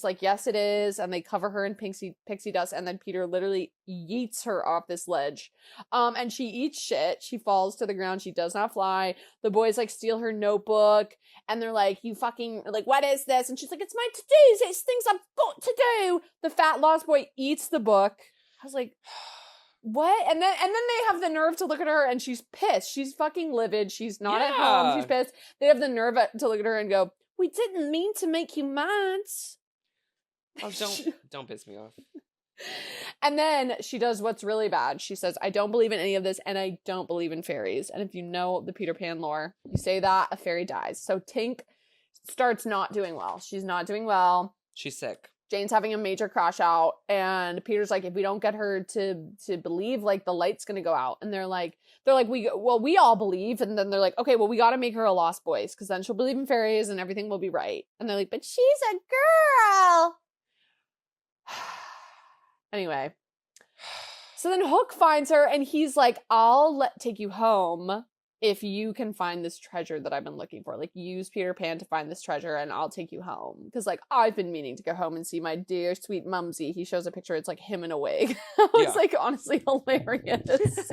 like, yes, it is, and they cover her in pixie dust, and then Peter literally yeets her off this ledge. And she eats shit. She falls to the ground. She does not fly. The boys like steal her notebook, and they're like, you fucking, like, what is this? And she's like, it's my to-dos. It's things I've got to do. The fat lost boy eats the book. I was like, what? And then they have the nerve to look at her, and she's pissed. She's fucking livid. She's not at home. She's pissed. They have the nerve to look at her and go, we didn't mean to make you mad. Oh, don't piss me off. And then she does what's really bad. She says, I don't believe in any of this, and I don't believe in fairies. And if you know the Peter Pan lore, you say that, a fairy dies. So Tink starts not doing well. She's not doing well. She's sick. Jane's having a major crash out, and Peter's like, if we don't get her to believe, like, the light's gonna go out. And they're like, we all believe. And then they're like, okay, well, we gotta make her a lost boys, because then she'll believe in fairies and everything will be right. And they're like, but she's a girl. Anyway, so then Hook finds her, and he's like, I'll take you home if you can find this treasure that I've been looking for. Like, use Peter Pan to find this treasure, and I'll take you home. Because, like, I've been meaning to go home and see my dear, sweet mumsy. He shows a picture. It's, like, him in a wig. It was, like, honestly hilarious.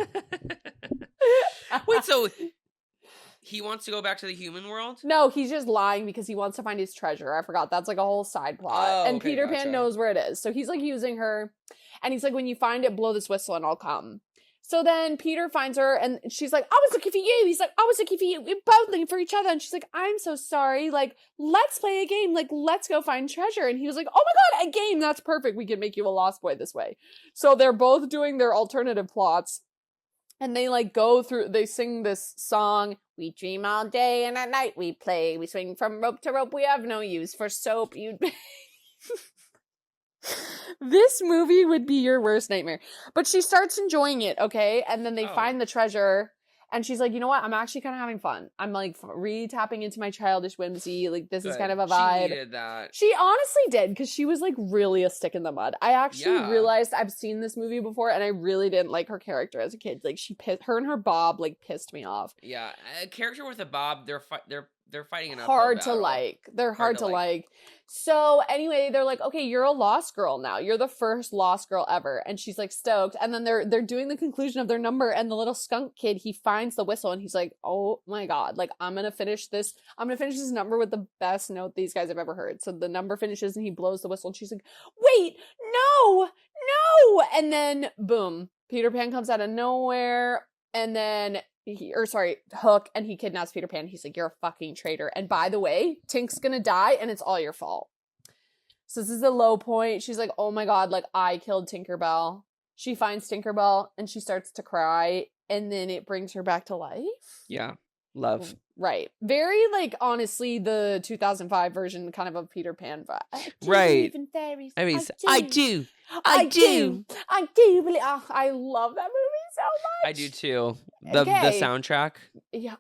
Wait, so he wants to go back to the human world? No, he's just lying because he wants to find his treasure. I forgot. That's like a whole side plot. Oh, and okay, Peter gotcha. Pan knows where it is. So he's like using her. And he's like, when you find it, blow this whistle and I'll come. So then Peter finds her, and she's like, I was looking for you. He's like, I was looking for you. We're both looking for each other. And she's like, I'm so sorry. Like, let's play a game. Like, let's go find treasure. And he was like, oh my God, a game. That's perfect. We can make you a lost boy this way. So they're both doing their alternative plots. And they like go through, they sing this song. We dream all day and at night we play. We swing from rope to rope. We have no use for soap. This movie would be your worst nightmare. But she starts enjoying it, okay? And then they find the treasure. And she's like, you know what? I'm actually kind of having fun. I'm like re-tapping into my childish whimsy. Like, this is kind of a vibe. She needed that. She honestly did, because she was like really a stick in the mud. I actually realized I've seen this movie before, and I really didn't like her character as a kid. Like, her and her bob like pissed me off. Yeah, a character with a bob, they're fighting an uphill hard to battle. like. They're hard to like. So anyway, they're like, okay, you're a lost girl now. You're the first lost girl ever. And she's like stoked. And then they're doing the conclusion of their number, and the little skunk kid, he finds the whistle, and he's like, oh my God, like, I'm gonna finish this number with the best note these guys have ever heard. So the number finishes, and he blows the whistle, and she's like, wait, no. And then boom, Peter Pan comes out of nowhere, and then Hook, and he kidnaps Peter Pan. He's like, you're a fucking traitor. And by the way, Tink's gonna die, and it's all your fault. So this is the low point. She's like, oh my God, like, I killed Tinkerbell. She finds Tinkerbell, and she starts to cry, and then it brings her back to life. Yeah. Love. Right. Very, like, honestly, the 2005 version kind of Peter Pan vibe. Right. Fairies. I mean, I do. I do. I love that movie so much. I do too. The soundtrack. Yeah.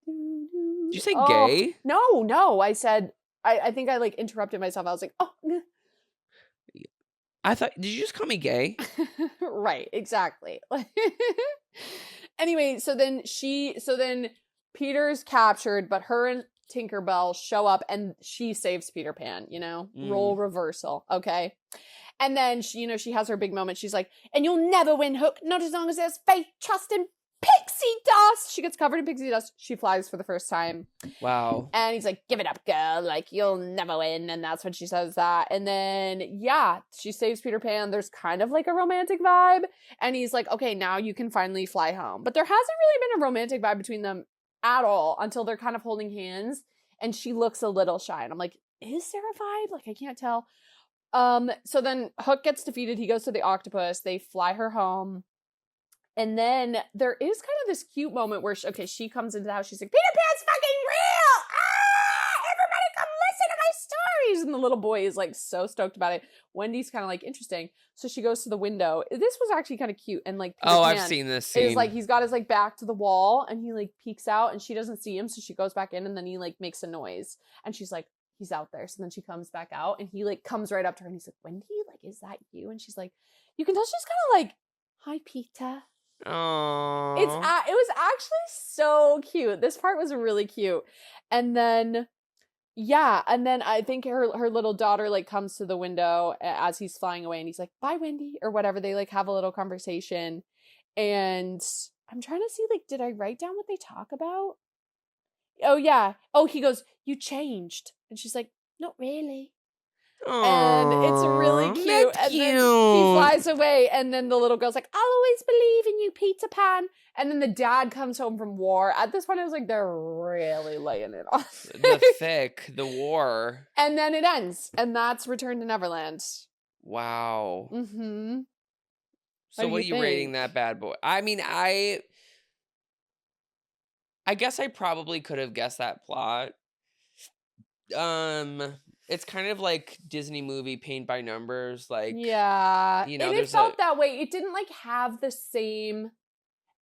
Did you say gay? No. I said, I think I like interrupted myself. I was like, oh. I thought, did you just call me gay? Right. Exactly. Anyway, so then Peter's captured, but her and Tinkerbell show up, and she saves Peter Pan, role reversal. Okay. And then she has her big moment. She's like, and you'll never win, Hook, not as long as there's faith, trust, and pixie dust. She gets covered in pixie dust. She flies for the first time. Wow. And he's like, give it up, girl. Like, you'll never win. And that's when she says that. And then, yeah, she saves Peter Pan. There's kind of like a romantic vibe. And he's like, okay, now you can finally fly home. But there hasn't really been a romantic vibe between them at all until they're kind of holding hands. And she looks a little shy. And I'm like, is there a vibe? Like, I can't tell. So then Hook gets defeated. He goes to the octopus. They fly her home. And then there is kind of this cute moment where, she comes into the house. She's like, Peter Pan's fucking real! Everybody come listen to my stories! And the little boy is like so stoked about it. Wendy's kind of like, interesting. So she goes to the window. This was actually kind of cute. And like, Peter Pan I've seen this scene. Is like, he's got his like back to the wall, and he like peeks out, and she doesn't see him. So she goes back in, and then he like makes a noise. And she's like, he's out there. So then she comes back out and he like comes right up to her and he's like, Wendy, like, is that you? And she's like, you can tell she's kind of like, hi, Peter. It Oh. was actually so cute. This part was really cute. And then I think her little daughter like comes to the window as he's flying away and he's like, bye, Wendy, or whatever. They like have a little conversation. And I'm trying to see, like, did I write down what they talk about? Oh, yeah. Oh, he goes, you changed. And she's like, not really. And it's really Oh, cute. that's And then he cute. flies away. And then the little girl's like, I'll always believe in you, Peter Pan. And then the dad comes home from war. At this point, I was like, they're really laying it on. The war. And then it ends. And that's Return to Neverland. Wow. Mm-hmm. So what are you rating think? that bad boy? I mean, I guess I probably could have guessed that plot. It's kind of like Disney movie paint by numbers, like, Yeah. you know, And it there's felt that way. It didn't like have the same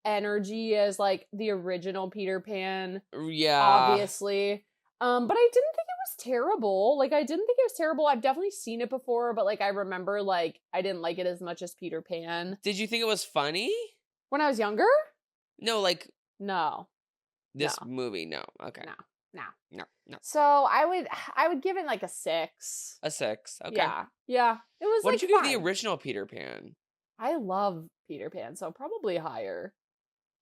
energy as like the original Peter Pan, yeah. obviously. But I didn't think it was terrible. Like, I didn't think it was terrible. I've definitely seen it before, but like I remember like I didn't like it as much as Peter Pan. Did you think it was funny? When I was younger? No, like No. this movie. No. Okay. No. No. So I would give it like a 6. A 6. Okay. Yeah. It was What like did you give fine. the original Peter Pan? I love Peter Pan, so probably higher.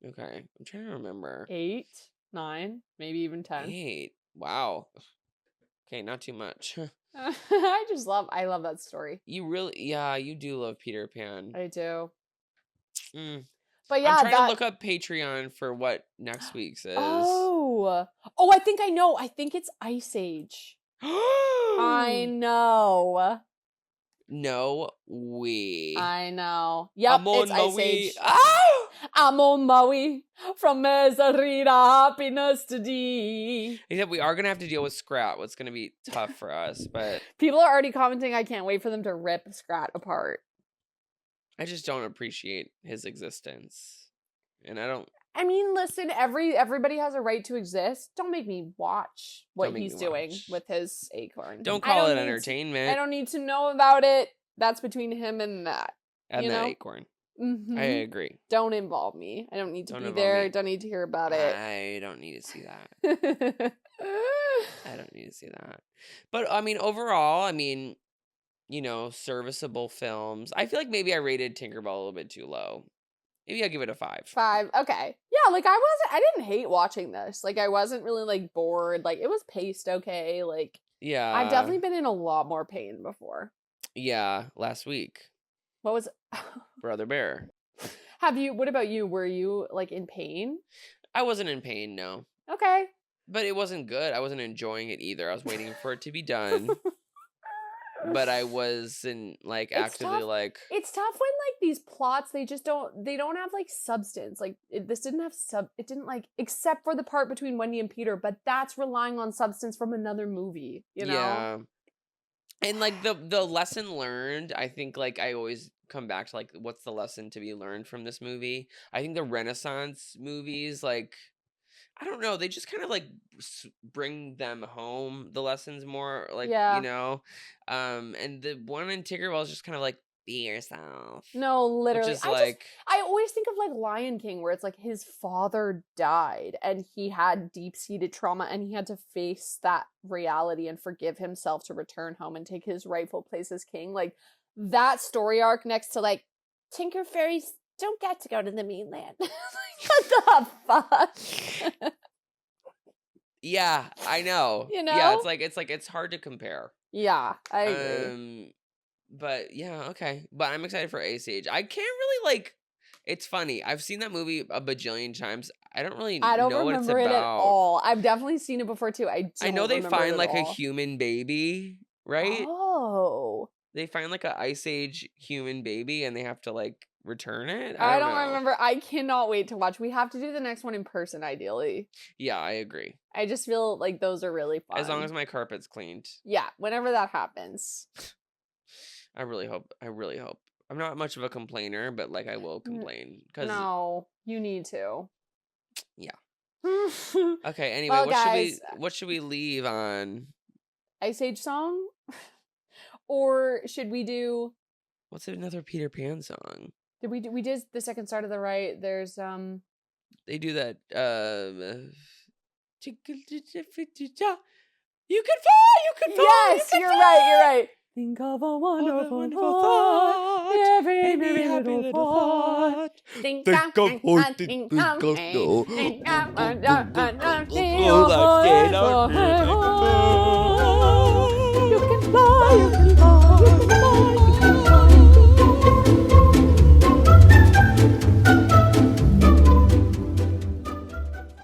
Okay. I'm trying to remember. 8, 9, maybe even 10. 8. Wow. Okay, not too much. I love that story. You do love Peter Pan. I do. Mm. But yeah, I'm trying to look up Patreon for what next week's is. Oh, I think I know. I think it's Ice Age. I know. No, we. I know. Yep, it's Ice Age. Ah! I'm on Maui from misery to happiness today. Except we are gonna have to deal with Scrat. What's gonna be tough for us, but people are already commenting. I can't wait for them to rip Scrat apart. I just don't appreciate his existence, and I don't. I mean, listen, everybody has a right to exist. Don't make me watch what he's doing with his acorn. Don't call it entertainment. I don't need to know about it. That's between him and that. And that acorn. Mm-hmm. I agree. Don't involve me. I don't need to be there. Don't need to hear about it. I don't need to see that. I don't need to see that. But I mean, overall, I mean, you know, serviceable films. I feel like maybe I rated Tinkerbell a little bit too low. Maybe I'll give it a 5. 5. Okay. Yeah, like I didn't hate watching this. Like I wasn't really like bored. Like it was paced okay. Like yeah. I've definitely been in a lot more pain before. Yeah, last week. What was Brother Bear. What about you? Were you like in pain? I wasn't in pain, no. Okay. But it wasn't good. I wasn't enjoying it either. I was waiting for it to be done. But I wasn't like actively like. It's tough when like these plots they don't have like substance. Like this didn't have it didn't like except for the part between Wendy and Peter, but that's relying on substance from another movie, you know? Yeah. And like the lesson learned, I think like I always come back to like what's the lesson to be learned from this movie? I think the Renaissance movies like I don't know, they just kind of like bring them home the lessons more like you know. And the one in Tinkerbell is just kind of like be yourself. No, literally. I always think of like Lion King where it's like his father died and he had deep-seated trauma and he had to face that reality and forgive himself to return home and take his rightful place as king. Like that story arc next to like Tinker Fairies don't get to go to the mainland. What the fuck? Yeah, I know. You know? Yeah, it's hard to compare. Yeah, I agree. But yeah, okay. But I'm excited for Ice Age. I can't really like. It's funny. I've seen that movie a bajillion times. I don't know what it's about. I don't remember it at all. I've definitely seen it before too. I know they find like a human baby, right? Oh. They find like a Ice Age human baby and they have to like return it. I don't remember. I cannot wait to watch. We have to do the next one in person, ideally. Yeah, I agree. I just feel like those are really fun. As long as my carpet's cleaned. Yeah, whenever that happens. I really hope. I'm not much of a complainer, but like I will complain. No, you need to. Yeah. Okay, anyway, well, what should we leave on? Ice Age song? Or should we do... What's another Peter Pan song? We did The Second Star to the Right. There's They do that. You can fly. You can fly. Yes, you're right. You're right. Think of a wonderful thought. Every happy little thought. Think of